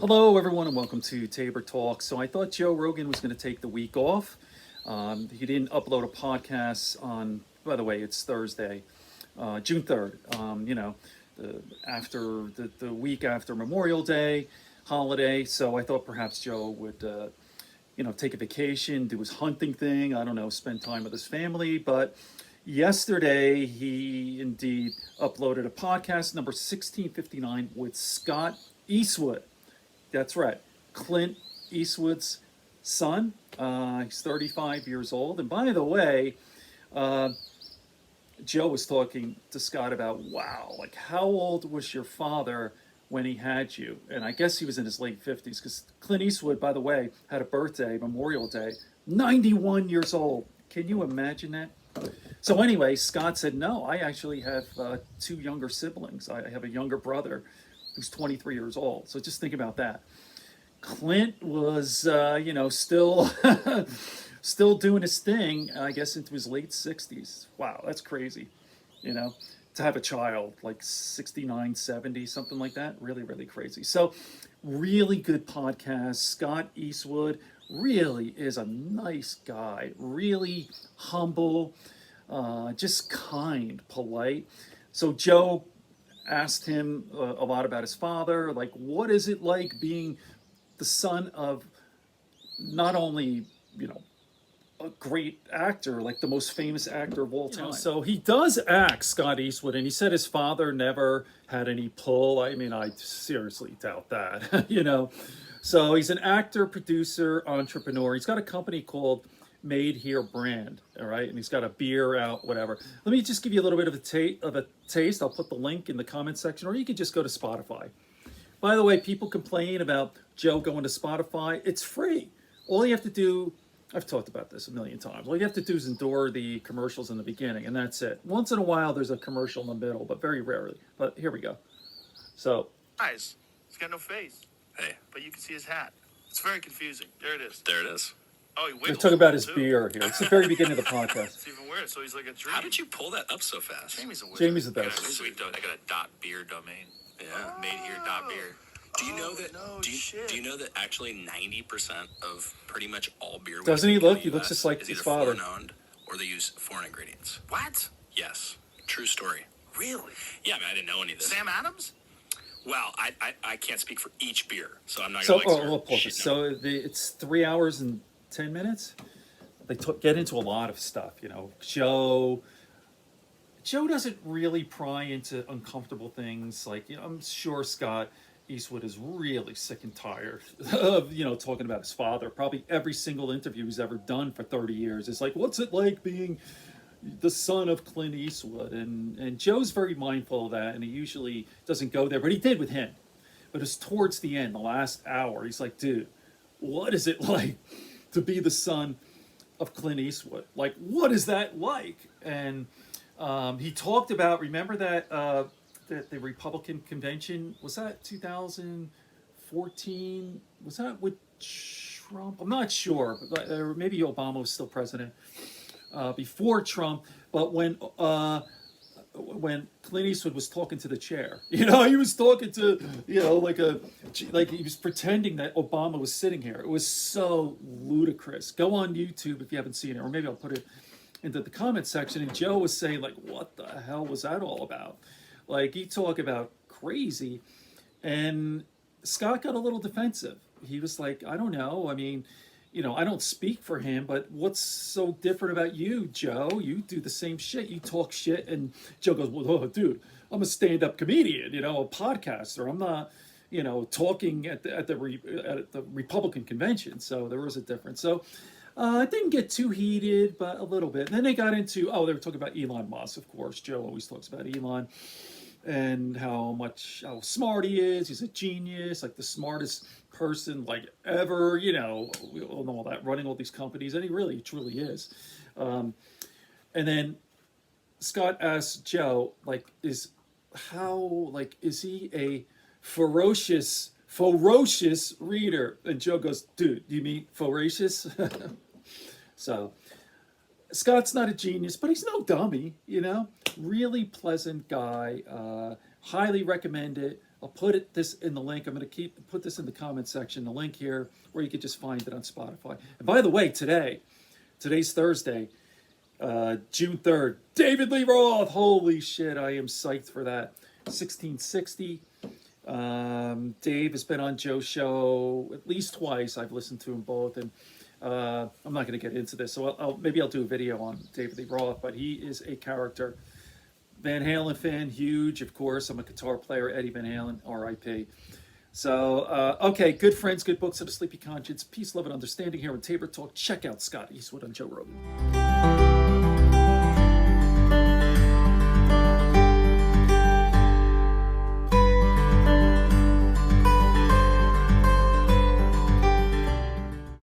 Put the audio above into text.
Hello, everyone, and welcome to Tabor Talk. So I thought Joe Rogan was going to take the week off. He didn't upload a podcast on, by the way, it's Thursday, June 3rd, after the week after Memorial Day holiday. So I thought perhaps Joe would, take a vacation, do his hunting thing, I don't know, spend time with his family. But yesterday, he indeed uploaded a podcast, number 1659, with Scott Eastwood. That's right, Clint Eastwood's son. He's 35 years old. And by the way, Joe was talking to Scott about, wow, like how old was your father when he had you? And I guess he was in his late 50s because Clint Eastwood, by the way, had a birthday, Memorial Day, 91 years old. Can you imagine that? So anyway, Scott said, no, I actually have two younger siblings. I have a younger brother who's 23 years old. So just think about that. Clint was, still still doing his thing, I guess, into his late 60s. Wow, that's crazy, to have a child like 69, 70, something like that. Really, really crazy. So really good podcast. Scott Eastwood really is a nice guy, really humble, just kind, polite. So Joe asked him a lot about his father, like what is it like being the son of not only, a great actor, like the most famous actor of all time. So he does act, Scott Eastwood, and he said his father never had any pull. I mean, I seriously doubt that, So he's an actor, producer, entrepreneur. He's got a company called Made Here Brand, all right? And he's got a beer out, whatever. Let me just give you a little bit of a taste. I'll put the link in the comment section, or you can just go to Spotify. By the way, people complain about Joe going to Spotify. It's free. All you have to do, I've talked about this a million times. All you have to do is endure the commercials in the beginning, and that's it. Once in a while, there's a commercial in the middle, but very rarely. But here we go. So, Guys, he's got no face. Hey. But you can see his hat. It's very confusing. There it is. There it is. Oh, he wiggles. they're talking about his too. beer here. It's the very beginning of the podcast. It's even weird. So he's like a dream. How did you pull that up so fast? Jamie's a wizard. Jamie's the I got best. a sweet I got a .beer domain. Yeah. Made here .beer. Do you know that? No do shit. you know that actually 90% of pretty much all beer? Doesn't we he drink in look? the He looks US just like is his either father. foreign-owned or they use foreign ingredients. What? Yes, true story. Really? Yeah, I mean, I didn't know any of this. Sam Adams? Well, I can't speak for each beer, so I'm not So, gonna we'll pause it. So it's 3 hours and 10 minutes. They get into a lot of stuff, Joe doesn't really pry into uncomfortable things. Like, I'm sure Scott Eastwood is really sick and tired of, talking about his father. Probably every single interview he's ever done for 30 years is like, what's it like being the son of Clint Eastwood? And Joe's very mindful of that, and he usually doesn't go there, but he did with him. But it's towards the end, the last hour, he's like, dude, what is it like to be the son of Clint Eastwood? Like, what is that like? And he talked about, remember that the Republican convention, was that 2014? Was that with Trump? I'm not sure, but or maybe Obama was still president before Trump. But when Clint Eastwood was talking to the chair, he was talking to, like he was pretending that Obama was sitting here. It was so ludicrous. Go on YouTube if you haven't seen it, or maybe I'll put it into the comment section. And Joe was saying, like, what the hell was that all about? Like, he talk about crazy. And Scott got a little defensive. He was like, I don't know. I mean, I don't speak for him, but what's so different about you, Joe? You do the same shit. You talk shit. And Joe goes, well, dude, I'm a stand-up comedian, a podcaster. I'm not, talking at the Republican convention. So there was a difference. So it didn't get too heated, but a little bit. And then they got into, they were talking about Elon Musk, of course. Joe always talks about Elon and how smart he is. He's a genius, like the smartest person like ever, we all know all that, running all these companies, and he really truly is. And then Scott asked Joe, like, is he a ferocious reader? And Joe goes, dude, do you mean voracious? So Scott's not a genius, but he's no dummy, Really pleasant guy. Highly recommend it. I'll put this in the link. I'm going to put this in the comment section, the link here, where you could just find it on Spotify. And by the way, today's Thursday, June 3rd, David Lee Roth. Holy shit, I am psyched for that. 1660. Dave has been on Joe's show at least twice. I've listened to them both, and I'm not going to get into this, so maybe I'll do a video on David Lee Roth, but he is a character. Van Halen fan, huge, of course. I'm a guitar player, Eddie Van Halen, R.I.P. So, okay, good friends, good books of a sleepy conscience, peace, love, and understanding here on Tabor Talk. Check out Scott Eastwood on Joe Rogan.